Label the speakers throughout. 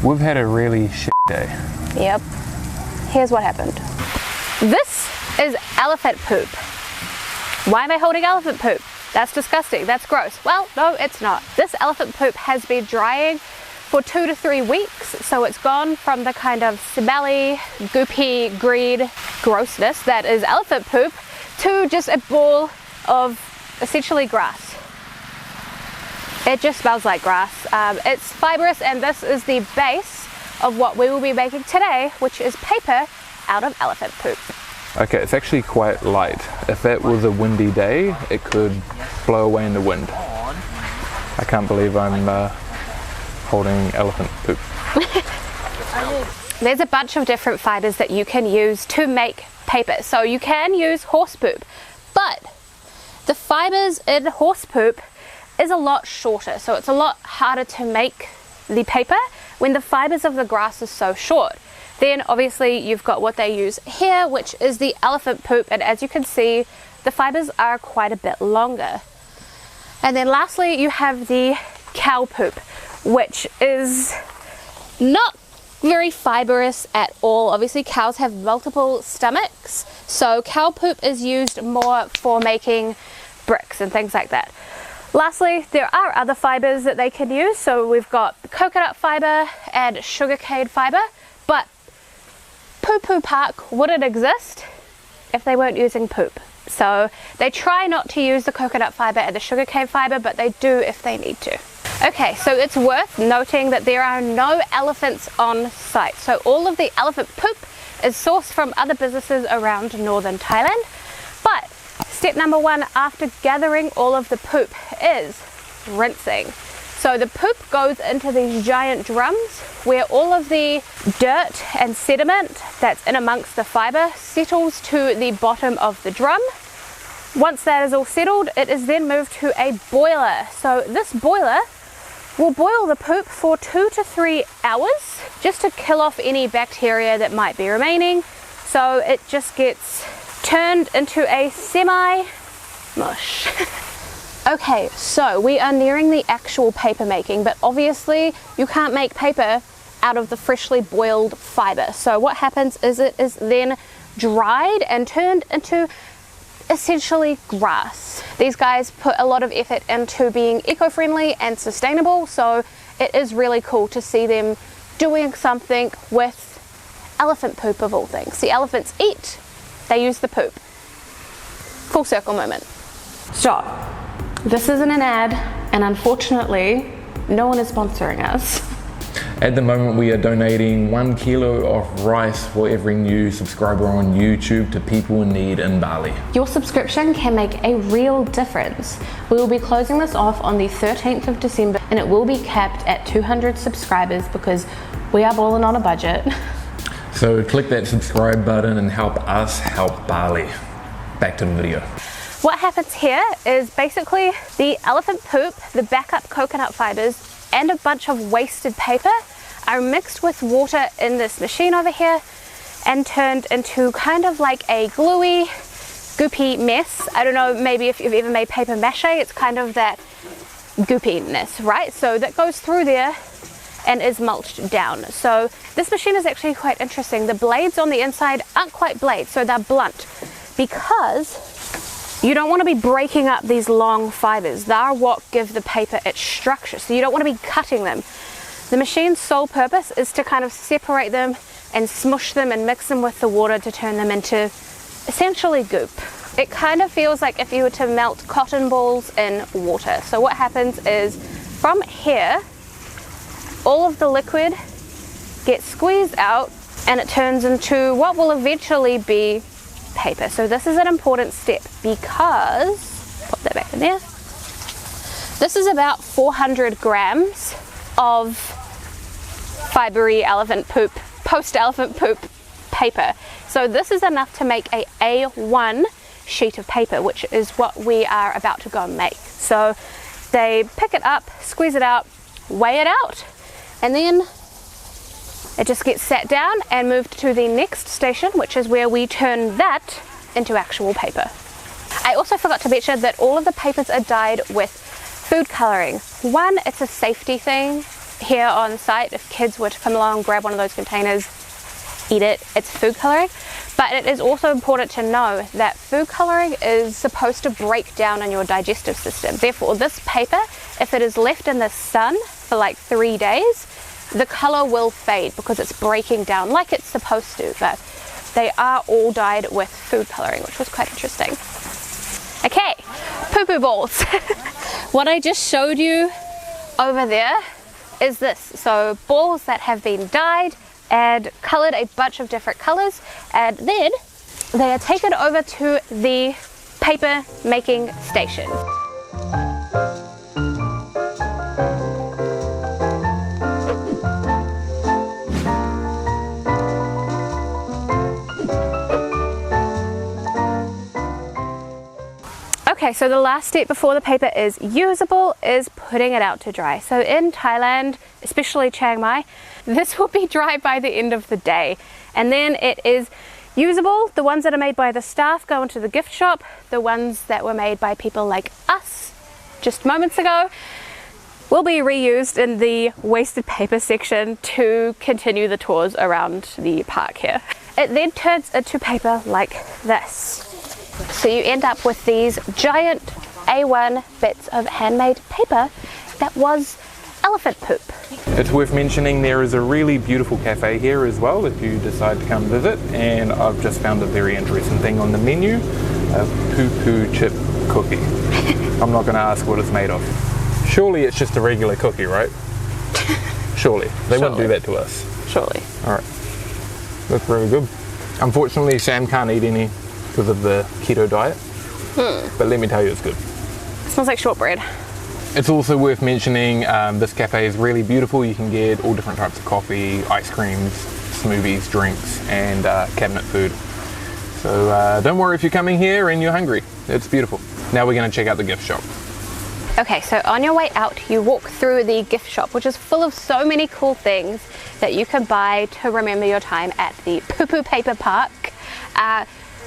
Speaker 1: We've had a really shit day.
Speaker 2: Yep. Here's what happened. This is elephant poop. Why am I holding elephant poop? That's disgusting, that's gross. Well, no, it's not. This elephant poop has been drying for 2 to 3 weeks, so it's gone from the kind of smelly, goopy, green grossness that is elephant poop to just a ball of essentially grass. It just smells like grass. It's fibrous, and this is the base of what we will be making today, which is paper out of elephant poop.
Speaker 1: Okay, it's actually quite light. If it was a windy day, it could blow away in the wind. I can't believe I'm holding elephant poop.
Speaker 2: There's a bunch of different fibers that you can use to make paper. So you can use horse poop, but the fibers in horse poop is a lot shorter. So it's a lot harder to make the paper when the fibers of the grass is so short. Then obviously you've got what they use here, which is the elephant poop. And as you can see, the fibers are quite a bit longer. And then lastly, you have the cow poop, which is not very fibrous at all. Obviously cows have multiple stomachs, so cow poop is used more for making bricks and things like that. Lastly, there are other fibers that they can use. So we've got coconut fiber and sugarcane fiber, but POOPOOPAPER Park wouldn't exist if they weren't using poop. So they try not to use the coconut fiber and the sugarcane fiber, but they do if they need to. Okay, so it's worth noting that there are no elephants on site. So all of the elephant poop is sourced from other businesses around Northern Thailand. But step number 1 after gathering all of the poop is rinsing. So the poop goes into these giant drums where all of the dirt and sediment that's in amongst the fiber settles to the bottom of the drum. Once that is all settled, it is then moved to a boiler. So this boiler will boil the poop for 2 to 3 hours just to kill off any bacteria that might be remaining. So it just gets turned into a semi-mush. Okay, so we are nearing the actual paper making, but obviously you can't make paper out of the freshly boiled fiber. So what happens is it is then dried and turned into essentially grass. These guys put a lot of effort into being eco-friendly and sustainable, so it is really cool to see them doing something with elephant poop of all things. The elephants eat, they use the poop. Full circle moment. Stop. This isn't an ad, and unfortunately, no one is sponsoring us.
Speaker 1: At the moment, we are donating 1 kilo of rice for every new subscriber on YouTube to people in need in Bali.
Speaker 2: Your subscription can make a real difference. We will be closing this off on the 13th of December, and it will be capped at 200 subscribers because we are balling on a budget.
Speaker 1: So click that subscribe button and help us help Bali. Back to the video.
Speaker 2: What happens here is basically the elephant poop, the backup coconut fibers, and a bunch of wasted paper are mixed with water in this machine over here and turned into kind of like a gluey, goopy mess. I don't know, maybe if you've ever made paper mache, it's kind of that goopiness, right? So that goes through there and is mulched down. So this machine is actually quite interesting. The blades on the inside aren't quite blades, so they're blunt, because you don't want to be breaking up these long fibers. They're what give the paper its structure, so you don't want to be cutting them. The machine's sole purpose is to kind of separate them and smush them and mix them with the water to turn them into essentially goop. It kind of feels like if you were to melt cotton balls in water. So what happens is from here, all of the liquid gets squeezed out and it turns into what will eventually be paper. So this is an important step because, put that back in there, this is about 400 grams of fibery elephant poop, post-elephant poop paper. So this is enough to make a A1 sheet of paper, which is what we are about to go and make. So they pick it up, squeeze it out, weigh it out, and then it just gets sat down and moved to the next station, which is where we turn that into actual paper. I also forgot to mention that all of the papers are dyed with food coloring. One, it's a safety thing. here on site, if kids were to come along, grab one of those containers, eat it, it's food coloring. But it is also important to know that food coloring is supposed to break down in your digestive system. Therefore, this paper, if it is left in the sun for like 3 days, the color will fade because it's breaking down like it's supposed to. But they are all dyed with food coloring, which was quite interesting. Okay, poo-poo balls. What I just showed you over there is this. So balls that have been dyed and colored a bunch of different colors, and then they are taken over to the paper making station. Okay, so the last step before the paper is usable is putting it out to dry. So in Thailand, especially Chiang Mai, this will be dry by the end of the day. And then it is usable. The ones that are made by the staff go into the gift shop. The ones that were made by people like us just moments ago will be reused in the wasted paper section to continue the tours around the park here. It then turns into paper like this. So you end up with these giant A1 bits of handmade paper that was elephant poop.
Speaker 1: It's worth mentioning there is a really beautiful cafe here as well if you decide to come visit, and I've just found a very interesting thing on the menu, a poo-poo chip cookie. I'm not going to ask what it's made of. Surely it's just a regular cookie, right? Surely. They wouldn't do that to us.
Speaker 2: Surely.
Speaker 1: Alright. That's very good. Unfortunately, Sam can't eat any because of the keto diet, but let me tell you, it's good.
Speaker 2: It smells like shortbread.
Speaker 1: It's also worth mentioning this cafe is really beautiful. You can get all different types of coffee, ice creams, smoothies, drinks, and cabinet food. So don't worry if you're coming here and you're hungry. It's beautiful. Now we're going to check out the gift shop.
Speaker 2: Okay, so on your way out, you walk through the gift shop, which is full of so many cool things that you can buy to remember your time at the POOPOOPAPER Park.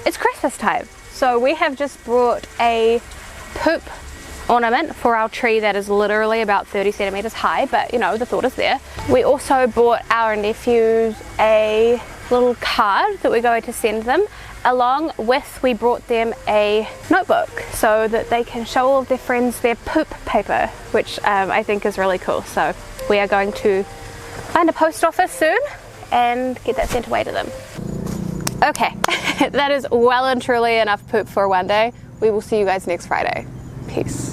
Speaker 2: It's Christmas time, so we have just brought a poop ornament for our tree that is literally about 30 centimeters high, but you know, the thought is there. We also bought our nephews a little card that we're going to send them, along with we brought them a notebook so that they can show all of their friends their poop paper, which I think is really cool. So we are going to find a post office soon and get that sent away to them. Okay, that is well and truly enough poop for one day. We will see you guys next Friday. Peace.